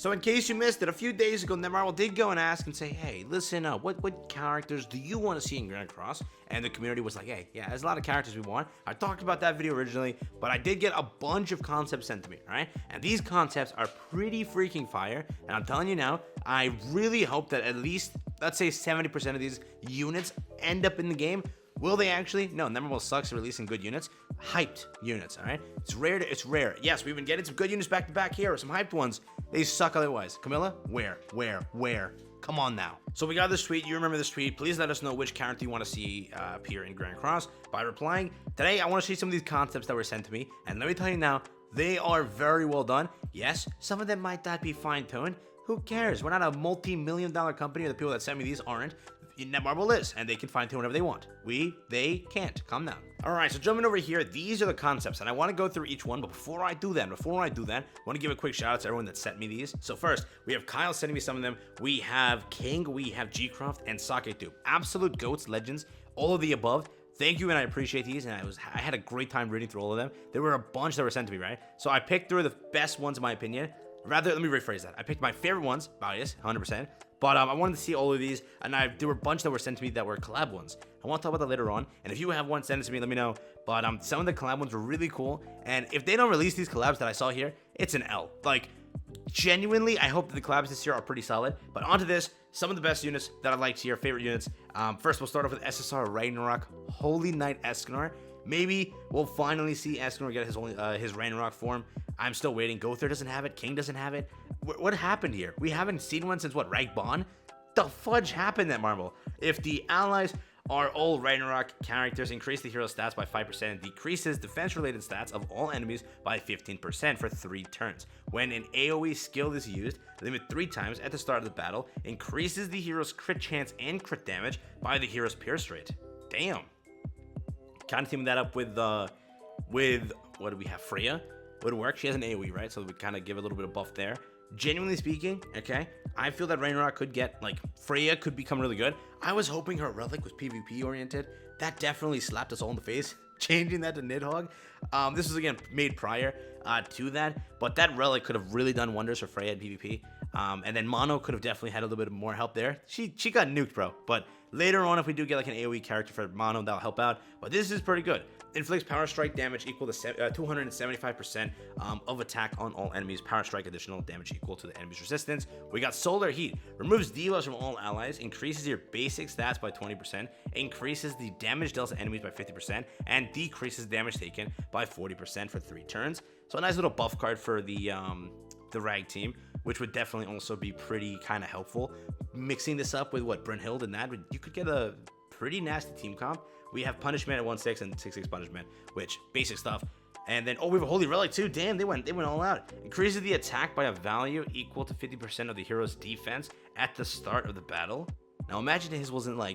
So in case you missed it, a few days ago, NETMARBLE did go and ask and say, hey, listen up, what characters do you want to see in Grand Cross? And the community was like, hey, yeah, there's a lot of characters we want. I talked about that video originally, but I did get a bunch of concepts sent to me, right? And these concepts are pretty freaking fire. And I'm telling you now, I really hope that at least, let's say 70% of these units end up in the game. Will they actually? No, NETMARBLE sucks at releasing good units. Hyped units, all right? It's rare. Yes, we've been getting some good units back to back here, some hyped ones. They suck otherwise. Camilla, where? Come on now. So we got this tweet. You remember this tweet. Please let us know which character you want to see appear in Grand Cross by replying. Today, I want to see some of these concepts that were sent to me. And let me tell you now, they are very well done. Yes, some of them might not be fine-tuned. Who cares? We're not a multi-million-dollar company, or the people that sent me these aren't. NETMARBLE is, and they can fine-tune whatever they want. They can't. Calm down. Alright, so jumping over here, these are the concepts, and I want to go through each one, but before I do that, I want to give a quick shout out to everyone that sent me these. So first, we have Kyle sending me some of them. We have King, we have G-Croft, and Saketube. Absolute GOATs, legends, all of the above. Thank you, and I appreciate these, and I had a great time reading through all of them. There were a bunch that were sent to me, right? So I picked through the best ones in my opinion. Rather, let me rephrase that. I picked my favorite ones, bias, 100%. But I wanted to see all of these, and there were a bunch that were sent to me that were collab ones. I want to talk about that later on, and if you have one, send it to me, let me know. But some of the collab ones were really cool, and if they don't release these collabs that I saw here, it's an L. Like, genuinely, I hope that the collabs this year are pretty solid. But onto this, some of the best units that I liked here, favorite units. First, we'll start off with SSR Ragnarok, Holy Knight Escanor. Maybe we'll finally see Escanor get his Ragnarok form. I'm still waiting. Gother doesn't have it. King doesn't have it. What happened here? We haven't seen one since what? Ragbon? The fudge happened at NETMARBLE? If the allies are all Ragnarok characters, increase the hero stats by 5% and decreases defense-related stats of all enemies by 15% for 3 turns. When an AoE skill is used, limit 3 times at the start of the battle, increases the hero's crit chance and crit damage by the hero's pierce rate. Damn. Kind of teaming that up with what do we have? Freya would work. She has an AoE, right? So we kind of give a little bit of buff there. Genuinely speaking, okay, I feel that Ragnarok could get, like, Freya could become really good. I was hoping her relic was PvP oriented. That definitely slapped us all in the face, changing that to Nidhogg. This was, again, made prior to that, but that relic could have really done wonders for Freya at PvP. And then Mono could have definitely had a little bit more help there. She got nuked, bro. But later on, if we do get like an AoE character for Mono, that'll help out. But this is pretty good. Inflicts power strike damage equal to 275% of attack on all enemies. Power strike additional damage equal to the enemy's resistance. We got solar heat. Removes debuffs from all allies. Increases your basic stats by 20%. Increases the damage dealt to enemies by 50%. And decreases damage taken by 40% for 3 turns. So a nice little buff card for the Rag team, which would definitely also be pretty kind of helpful. Mixing this up with what Brynhild and that, you could get a pretty nasty team comp. We have punishment at 1/6 and 6/6 punishment, which basic stuff. And then we have a holy relic too. Damn, they went all out. Increases the attack by a value equal to 50% of the hero's defense at the start of the battle. Now imagine his wasn't what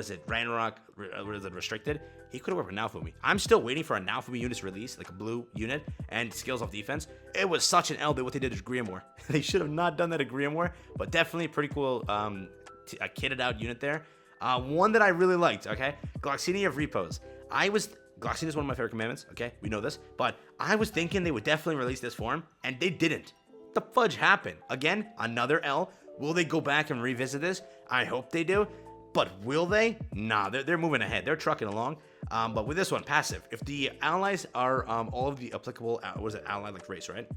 is it, Ragnarok, what is it, restricted? He could have worked with Naofumi. I'm still waiting for a Naofumi unit's release, like a blue unit, and skills off defense. It was such an L what they did to Grimoire. They should have not done that at Grimoire, but definitely pretty cool, a kitted out unit there. One that I really liked, okay? Gloxinia of Repose. Gloxinia is one of my favorite commandments, okay? We know this, but I was thinking they would definitely release this form, and they didn't. The fudge happened. Again, another L. Will they go back and revisit this? I hope they do. But will they? Nah, they're moving ahead. They're trucking along. But with this one, passive. If the allies are all of the applicable, ally like race, right?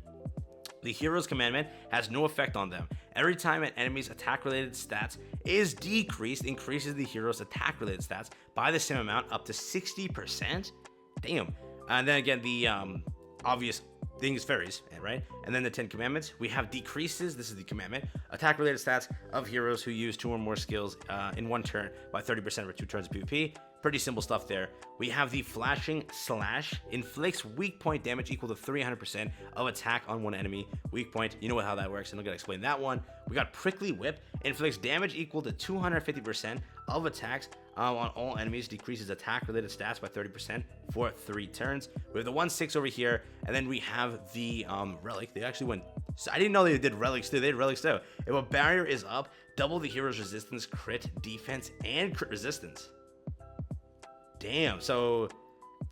The hero's commandment has no effect on them. Every time an enemy's attack-related stats is decreased, increases the hero's attack-related stats by the same amount, up to 60%. Damn. And then again, the obvious things varies, right? And then the 10 commandments, we have decreases. This is the commandment. Attack-related stats of heroes who use 2 or more skills in 1 turn by 30% for 2 turns of PvP. Pretty simple stuff there. We have the flashing slash. Inflicts weak point damage equal to 300% of attack on one enemy. Weak point, you know how that works. I'm not gonna explain that one. We got prickly whip. Inflicts damage equal to 250% of attacks on all enemies. Decreases attack related stats by 30% for 3 turns. We have the 1/6 over here, and then we have the relic. They actually went. So I didn't know they did relics too. They did relics too. If a barrier is up, double the hero's resistance, crit, defense, and crit resistance. Damn, so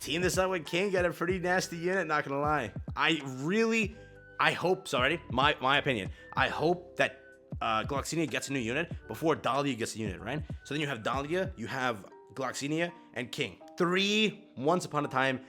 Team this up with King, got a pretty nasty unit, not gonna lie. I hope, sorry, my opinion. I hope that Gloxinia gets a new unit before Dahlia gets a unit, right? So then you have Dahlia, you have Gloxinia, and King. 3 once upon a time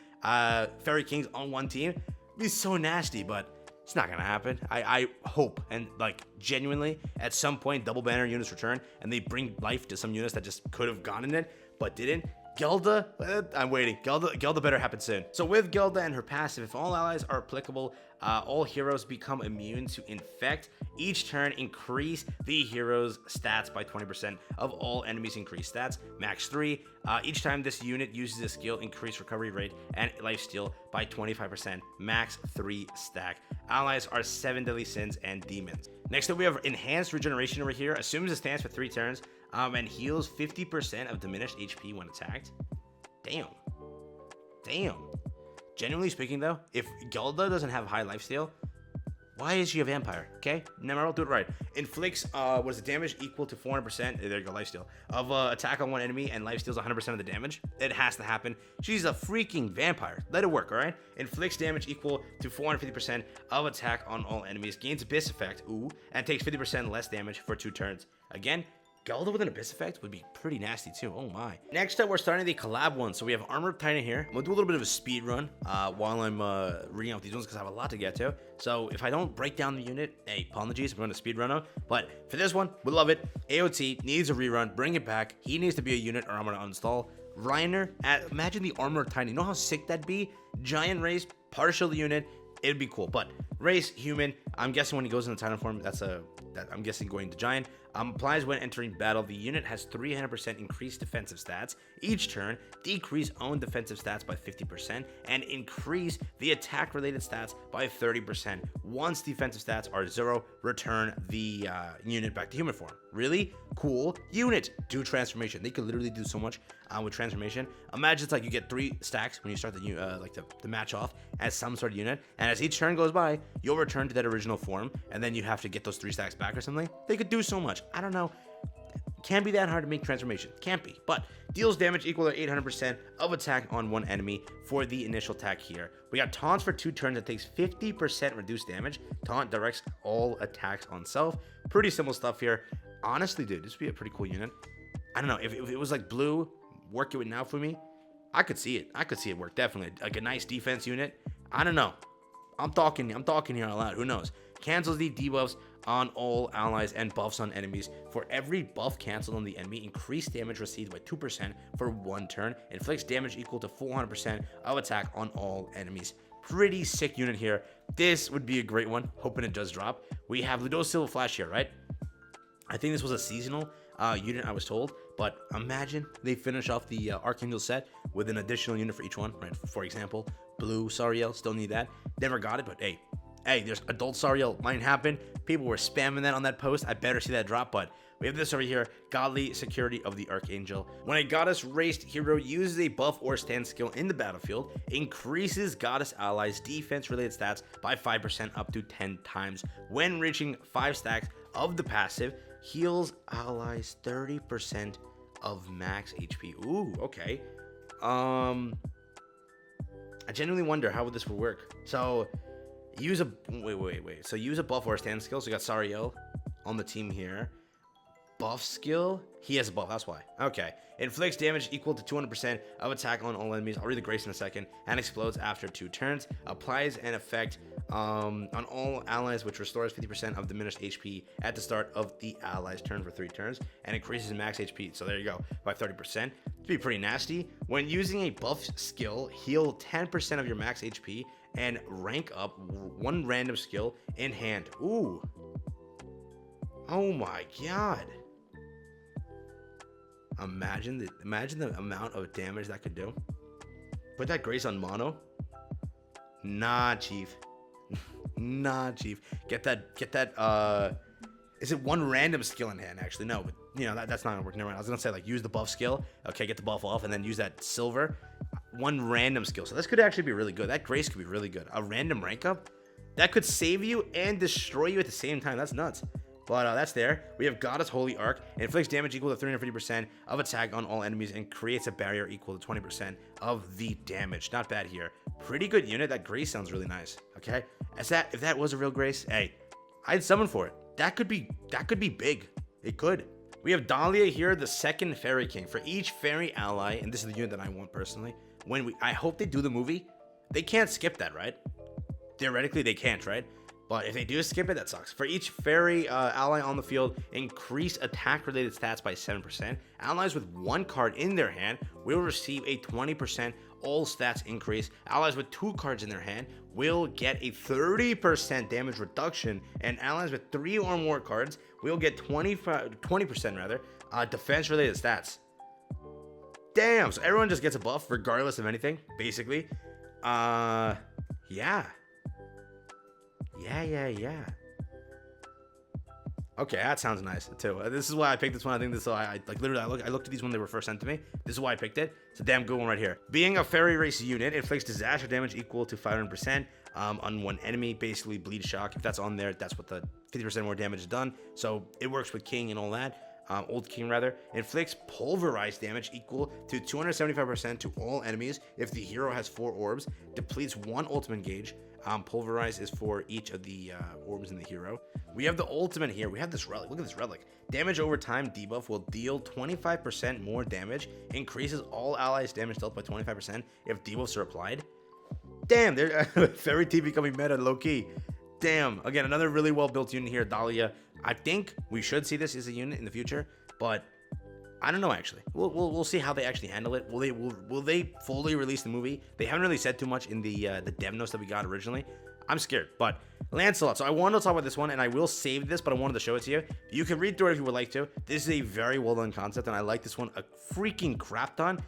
Fairy Kings on one team. It'd be so nasty, but it's not gonna happen. I hope, and like genuinely, at some point, double banner units return and they bring life to some units that just could have gone in it, but didn't. Gelda, I'm waiting. Gelda better happen soon. So with Gelda and her passive, if all allies are applicable, all heroes become immune to infect. Each turn, increase the hero's stats by 20% of all enemies' increased stats, max 3. Each time this unit uses a skill, increase recovery rate and lifesteal by 25%, max 3 stack. Allies are 7 deadly sins and demons. Next up, we have enhanced regeneration over here. Assumes a stance for 3 turns. And heals 50% of diminished HP when attacked. Damn. Genuinely speaking, though, if Gelda doesn't have high lifesteal, why is she a vampire? Okay, NETMARBLE, do it right. Inflicts what is the damage equal to 400%? There you go, lifesteal of attack on one enemy, and lifesteals 100% of the damage. It has to happen. She's a freaking vampire. Let it work, all right? Inflicts damage equal to 450% of attack on all enemies. Gains Abyss effect, and takes 50% less damage for 2 turns. Again, Gelda with an Abyss effect would be pretty nasty too. Oh my. Next up, we're starting the collab one. So we have Armored Titan here. I'm gonna do a little bit of a speed run while I'm reading out these ones because I have a lot to get to. So if I don't break down the unit, hey, apologies, I'm going to speed run them. But for this one, we love it. AOT needs a rerun. Bring it back. He needs to be a unit or I'm going to uninstall. Reiner, imagine the Armored Titan. You know how sick that'd be? Giant race, partial unit. It'd be cool. But race, human, I'm guessing when he goes in the Titan form, I'm guessing going to Giant. Applies when entering battle. The unit has 300% increased defensive stats each turn, decrease own defensive stats by 50%, and increase the attack related stats by 30%. Once defensive stats are 0, return the unit back to human form. Really cool unit. Do transformation. They could literally do so much with transformation. Imagine it's like you get 3 stacks when you start the match off as some sort of unit, and as each turn goes by, you'll return to that original form, and then you have to get those 3 stacks back or something. They could do so much. I don't know. Can't be that hard to make transformation. Can't be. But deals damage equal to 800% of attack on one enemy for the initial attack here. We got taunts for 2 turns that takes 50% reduced damage. Taunt directs all attacks on self. Pretty simple stuff here. Honestly, dude, this would be a pretty cool unit. I don't know. If it was like blue, work it with Naofumi, I could see it. I could see it work, definitely. Like a nice defense unit. I don't know. I'm talking here out loud. Who knows? Cancels the debuffs on all allies and buffs on enemies. For every buff canceled on the enemy, increase damage received by 2% for 1 turn. Inflicts damage equal to 400% of attack on all enemies. Pretty sick unit here. This would be a great one. Hoping it does drop. We have Ludosilva Flash here, right? I think this was a seasonal unit, I was told. But imagine they finish off the Archangel set with an additional unit for each one, right? For example, Blue Sariel, still need that. Never got it, but hey, there's Adult Sariel, might happen. People were spamming that on that post. I better see that drop, but we have this over here, Godly Security of the Archangel. When a goddess raced hero uses a buff or stand skill in the battlefield, increases goddess allies defense related stats by 5% up to 10 times. When reaching 5 stacks of the passive, heals allies 30% of max HP. Ooh, okay. I genuinely wonder how this would work. So use a wait. So use a buff or a stand skill. So you got Sariel on the team here. Buff skill. He has a buff. That's why. Okay. Inflicts damage equal to 200% of attack on all enemies. I'll read the grace in a second. And explodes after 2 turns. Applies an effect on all allies, which restores 50% of diminished HP at the start of the allies' turn for 3 turns, and increases max HP. So there you go, by 30%. It'd be pretty nasty. When using a buff skill, heal 10% of your max HP and rank up 1 random skill in hand. Ooh. Oh my god. Imagine the amount of damage that could do. Put that grace on mono. Nah, chief. Nah, chief. Get that is it 1 random skill in hand? Actually, no, but you know that's not gonna work. Never mind. I was gonna say like use the buff skill. Okay, get the buff off and then use that silver. 1 random skill. So this could actually be really good. That grace could be really good. A random rank up that could save you and destroy you at the same time. That's nuts. But that's there. We have Goddess Holy Arc. Inflicts damage equal to 350% of attack on all enemies and creates a barrier equal to 20% of the damage. Not bad here. Pretty good unit. That Grace sounds really nice. Okay. If that was a real Grace, hey, I'd summon for it. That could be big. It could. We have Dahlia here, the second Fairy King. For each Fairy ally, and this is the unit that I want personally, I hope they do the movie, they can't skip that, right? Theoretically, they can't, right? But if they do skip it, that sucks. For each Fairy ally on the field, increase attack-related stats by 7%. Allies with one card in their hand will receive a 20% all stats increase. Allies with 2 cards in their hand will get a 30% damage reduction, and allies with 3 or more cards will get 20% rather defense-related stats. Damn! So everyone just gets a buff regardless of anything, basically. Yeah. Okay, that sounds nice too. This is why I picked this one. I think this. I looked at these when they were first sent to me. This is why I picked it. It's a damn good one right here. Being a fairy race unit, inflicts disaster damage equal to 500% on one enemy. Basically, bleed shock. If that's on there, that's what the 50% more damage is done. So it works with King and all that. Old King rather. Inflicts pulverized damage equal to 275% to all enemies if the hero has 4 orbs. Depletes 1 ultimate gauge. Pulverize is for each of the orbs in the hero. We have the ultimate here. We have this relic. Look at this relic. Damage over time debuff will deal 25% more damage. Increases all allies' damage dealt by 25% if debuffs are applied. Damn, they're Fairy T becoming meta low key. Damn. Again, another really well built unit here, Dahlia. I think we should see this as a unit in the future, but I don't know actually. We'll see how they actually handle it. Will they fully release the movie? They haven't really said too much in the dev notes that we got originally. I'm scared, but Lancelot. So I wanted to talk about this one, and I will save this, but I wanted to show it to you. You can read through it if you would like to. This is a very well done concept, and I like this one a freaking crap ton.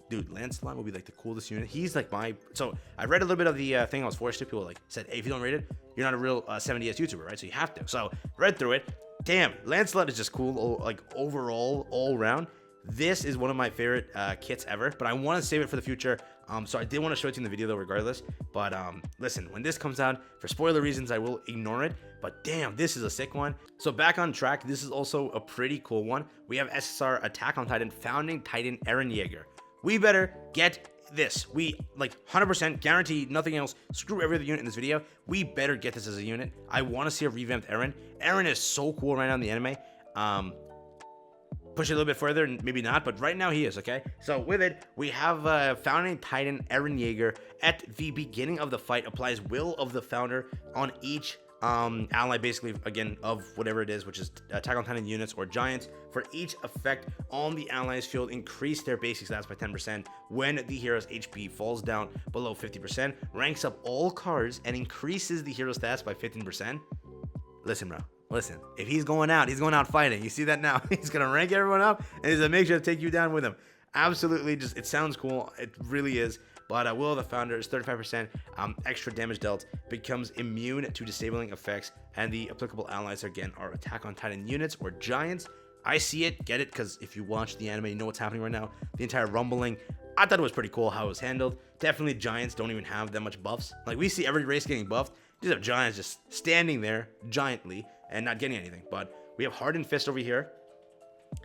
Dude, Lancelot will be like the coolest unit. He's like so I read a little bit of the thing I was forced to. People like said, hey, if you don't read it, you're not a real 70s YouTuber, right? So you have to. So read through it. Damn, Lancelot is just cool, like overall, all around. This is one of my favorite kits ever, but I want to save it for the future. So I did want to show it to you in the video though, regardless. But listen, when this comes out, for spoiler reasons, I will ignore it. But damn, this is a sick one. So back on track, this is also a pretty cool one. We have SSR Attack on Titan, Founding Titan Eren Yeager. We better get this. We like 100% guarantee nothing else. Screw every other unit in this video. We better get this as a unit. I want to see a revamped Eren. Eren is so cool right now in the anime. Push it a little bit further and maybe not, but right now he is, okay? So with it, we have Founding Titan Eren Yeager. At the beginning of the fight, applies Will of the Founder on each ally, basically, again, of whatever it is, which is Attack on Titan units or giants. For each effect on the allies field, increase their basic stats by 10% when the hero's HP falls down below 50%, ranks up all cards, and increases the hero's stats by 15%. Listen, bro. Listen, if he's going out fighting. You see that now? He's going to rank everyone up, and he's going to make sure to take you down with him. Absolutely, just it sounds cool. It really is. But Will of the Founder is 35% extra damage dealt, becomes immune to disabling effects, and the applicable allies, again, are Attack on Titan units or giants. I see it, get it, because if you watch the anime, you know what's happening right now. The entire rumbling, I thought it was pretty cool how it was handled. Definitely giants don't even have that much buffs. Like, we see every race getting buffed. These have giants just standing there, giantly, and not getting anything. But we have Hardened Fist over here.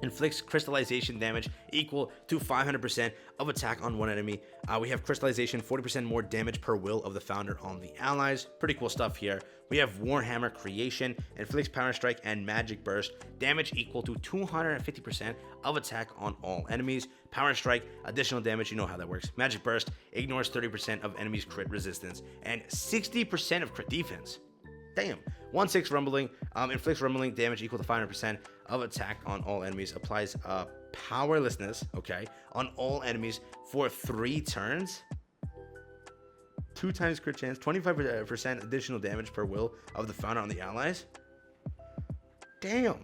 Inflicts crystallization damage equal to 500% of attack on one enemy. We have crystallization, 40% more damage per Will of the Founder on the allies. Pretty cool stuff here. We have Warhammer Creation, inflicts Power Strike and Magic Burst, damage equal to 250% of attack on all enemies. Power Strike, additional damage, you know how that works. Magic Burst, ignores 30% of enemies' crit resistance and 60% of crit defense. Damn. 1/6 rumbling, inflicts rumbling damage equal to 500% of attack on all enemies. Applies powerlessness, okay, on all enemies for 3 turns. 2 times crit chance, 25% additional damage per Will of the Founder on the allies. Damn.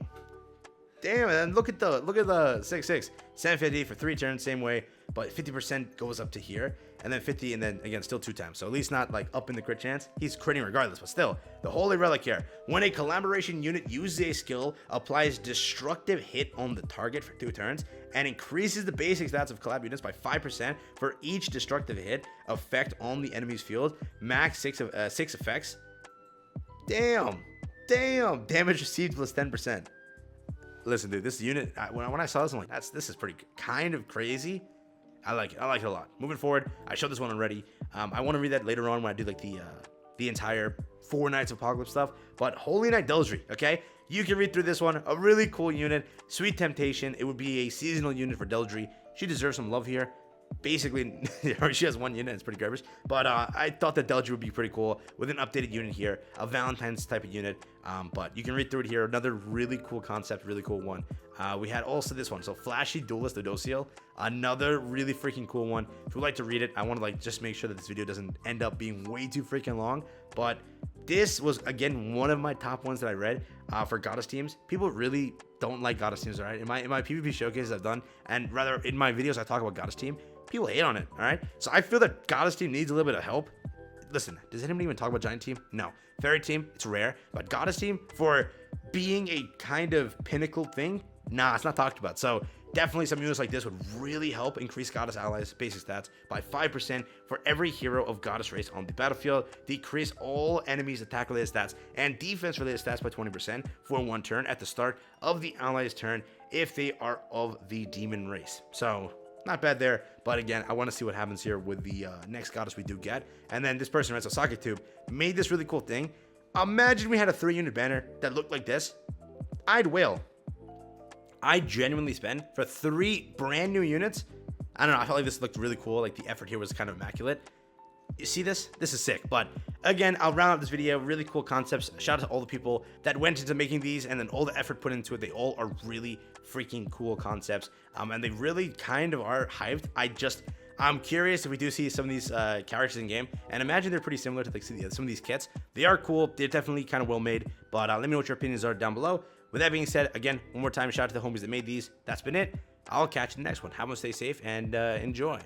Damn, and look at the 6/6. 750 for 3 turns, same way, but 50% goes up to here, and then 50, and then again still 2 times. So at least not like up in the crit chance. He's critting regardless, but still, the Holy Relic here. When a collaboration unit uses a skill, applies destructive hit on the target for 2 turns, and increases the basic stats of collab units by 5% for each destructive hit effect on the enemy's field. Max 6 effects. Damn. Damn, damage received plus 10%. Listen, dude, this unit, when I saw this, I'm like, this is pretty kind of crazy. I like it. I like it a lot. Moving forward, I showed this one already. I want to read that later on when I do like the entire 4 Knights of Apocalypse stuff. But Holy Knight Deldry, okay? You can read through this one. A really cool unit. Sweet Temptation. It would be a seasonal unit for Deldry. She deserves some love here. Basically, she has 1 unit. It's pretty garbage. But I thought that Deldry would be pretty cool with an updated unit here. A Valentine's type of unit. But you can read through it here. Another really cool concept. Really cool one. We had also this one. So Flashy Duelist Theodosiel. Another really freaking cool one. If you would like to read it, I want to like just make sure that this video doesn't end up being way too freaking long. But this was, again, one of my top ones that I read for Goddess teams. People really don't like Goddess teams, all right? In my PvP showcases I've done, and rather in my videos I talk about Goddess team, people hate on it, all right? So I feel that Goddess team needs a little bit of help. Listen, does anybody even talk about Giant team? No. Fairy team, it's rare. But Goddess team, for being a kind of pinnacle thing, nah, it's not talked about. So definitely some units like this would really help increase Goddess allies basic stats by 5% for every hero of Goddess race on the battlefield. Decrease all enemies attack related stats and defense related stats by 20% for 1 turn at the start of the allies' turn if they are of the demon race. So not bad there, but again, I want to see what happens here with the next Goddess we do get. And then this person, right, so Sake Tube, made this really cool thing. Imagine we had a 3-unit banner that looked like this. I'd wail. I genuinely spend for 3 brand new units. I don't know. I felt like this looked really cool. Like the effort here was kind of immaculate. You see this? This is sick. But again, I'll round up this video. Really cool concepts. Shout out to all the people that went into making these and then all the effort put into it. They all are really freaking cool concepts. And they really kind of are hyped. I'm curious if we do see some of these characters in game, and imagine they're pretty similar to like some of these kits. They are cool. They're definitely kind of well made. But let me know what your opinions are down below. With that being said, again, one more time, shout out to the homies that made these. That's been it. I'll catch you in the next one. Have one, stay safe, and enjoy.